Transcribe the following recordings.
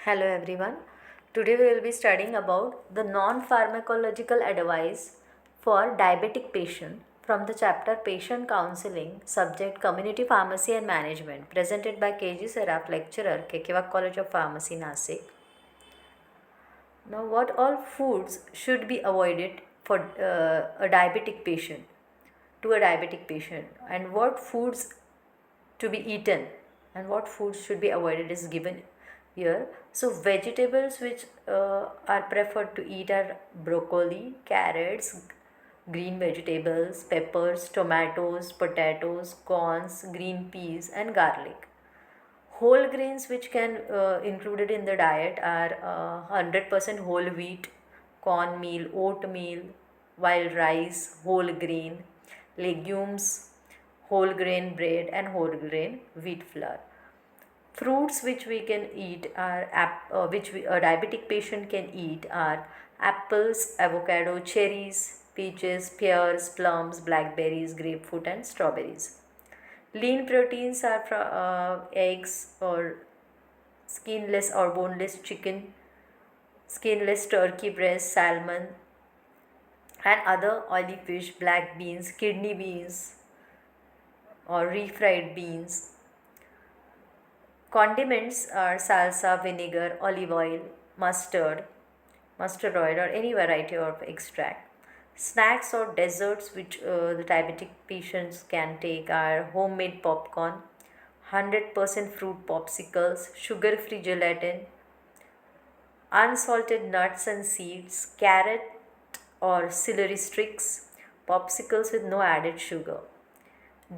Hello everyone. Today we will be studying about the non-pharmacological advice for diabetic patient from the chapter Patient Counseling, subject Community Pharmacy and Management, presented by KG Seraph, lecturer, Kekewa College of Pharmacy, Nasik. Now, what all foods should be avoided for a diabetic patient, to a diabetic patient, and what foods to be eaten and what foods should be avoided is given here. So vegetables which are preferred to eat are broccoli, carrots, green vegetables, peppers, tomatoes, potatoes, corns, green peas and garlic. Whole grains which can included in the diet are 100% whole wheat, cornmeal, oatmeal, wild rice, whole grain, legumes, whole grain bread and whole grain wheat flour. Fruits which we can eat are a diabetic patient can eat are apples, avocado, cherries, peaches, pears, plums, blackberries, grapefruit and strawberries. Lean proteins are from eggs or skinless or boneless chicken, skinless turkey breast, salmon, and other oily fish, black beans, kidney beans, or refried beans. Condiments are salsa, vinegar, olive oil, mustard oil, or any variety of extract. Snacks or desserts which the diabetic patients can take are homemade popcorn, 100% fruit popsicles, sugar free gelatin, unsalted nuts and seeds, carrot or celery sticks, popsicles with no added sugar.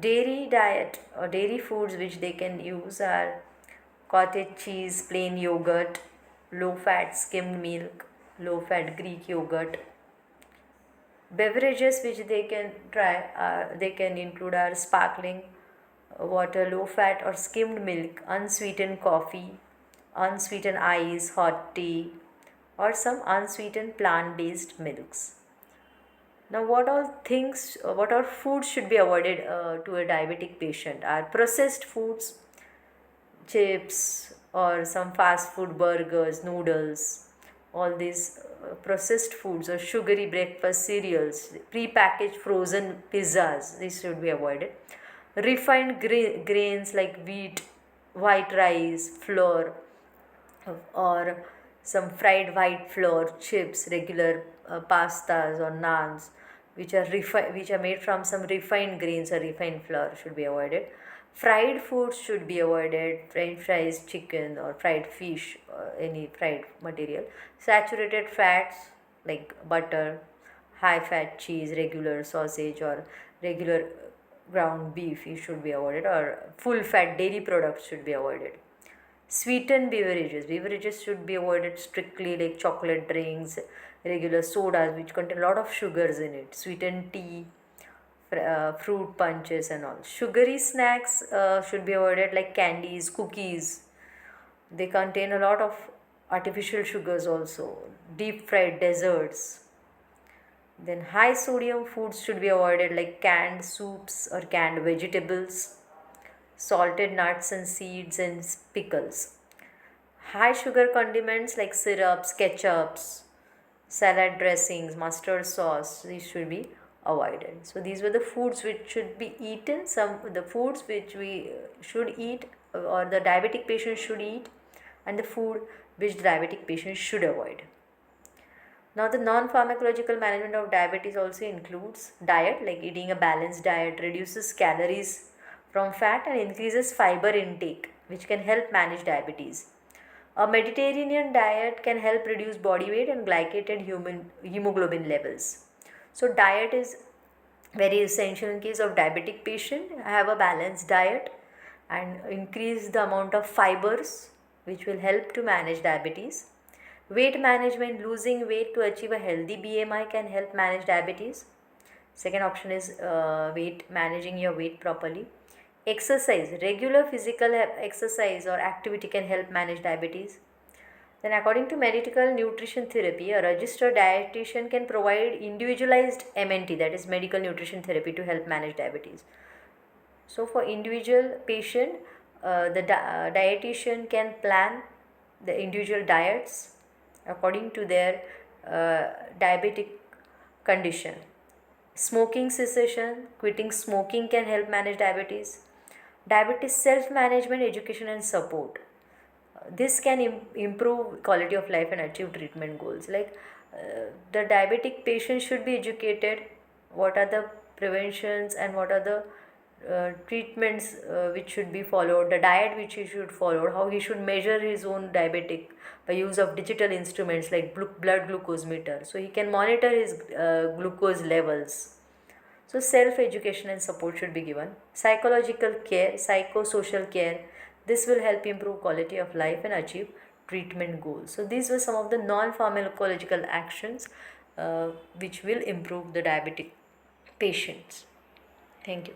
Dairy diet or dairy foods which they can use are cottage cheese, plain yogurt, low fat skimmed milk, low fat Greek yogurt. Beverages which they can try, they can include are sparkling water, low fat or skimmed milk, unsweetened coffee, unsweetened ice, hot tea, or some unsweetened plant based milks. Now, what all foods should be avoided to a diabetic patient are processed foods, chips, or some fast food burgers, noodles, all these processed foods or sugary breakfast cereals, pre-packaged frozen pizzas, these should be avoided. Refined grains like wheat, white rice, flour, or some fried white flour chips, regular pastas or naans, which are made from some refined grains or refined flour should be avoided. Fried foods should be avoided, french fries, chicken or fried fish, any fried material. Saturated fats like butter, high fat cheese, regular sausage or regular ground beef you should be avoided, or full fat dairy products should be avoided. Sweetened beverages should be avoided strictly, like chocolate drinks, regular sodas which contain a lot of sugars in it, sweetened tea, fruit punches and all. Sugary snacks should be avoided, like candies, cookies. They contain a lot of artificial sugars also. Deep fried desserts. Then high sodium foods should be avoided, like canned soups or canned vegetables, salted nuts and seeds and pickles. High sugar condiments like syrups, ketchups, salad dressings, mustard sauce, these should be avoided. So these were the foods which should be eaten. Some the foods which we should eat or the diabetic patient should eat, and the food which the diabetic patient should avoid. Now, the non pharmacological management of diabetes also includes diet, like eating a balanced diet, reduces calories from fat and increases fiber intake, which can help manage diabetes. A Mediterranean diet can help reduce body weight and glycated human hemoglobin levels. So, diet is very essential in case of diabetic patient. Have a balanced diet and increase the amount of fibers, which will help to manage diabetes. Weight management, losing weight to achieve a healthy BMI can help manage diabetes. Second option is managing your weight properly. Exercise, regular physical exercise or activity can help manage diabetes. Then, according to medical nutrition therapy, a registered dietitian can provide individualized MNT, that is medical nutrition therapy, to help manage diabetes. So, for individual patient, the dietitian can plan the individual diets according to their diabetic condition. Smoking cessation, quitting smoking can help manage diabetes. Diabetes self management, education, and support. This can improve quality of life and achieve treatment goals. Like the diabetic patient should be educated what are the preventions and what are the treatments which should be followed, the diet which he should follow, how he should measure his own diabetic by use of digital instruments like blood glucose meter, so he can monitor his glucose levels. So self education and support should be given. Psychological care, psychosocial care, this will help improve quality of life and achieve treatment goals. So these were some of the non pharmacological actions which will improve the diabetic patients. Thank you.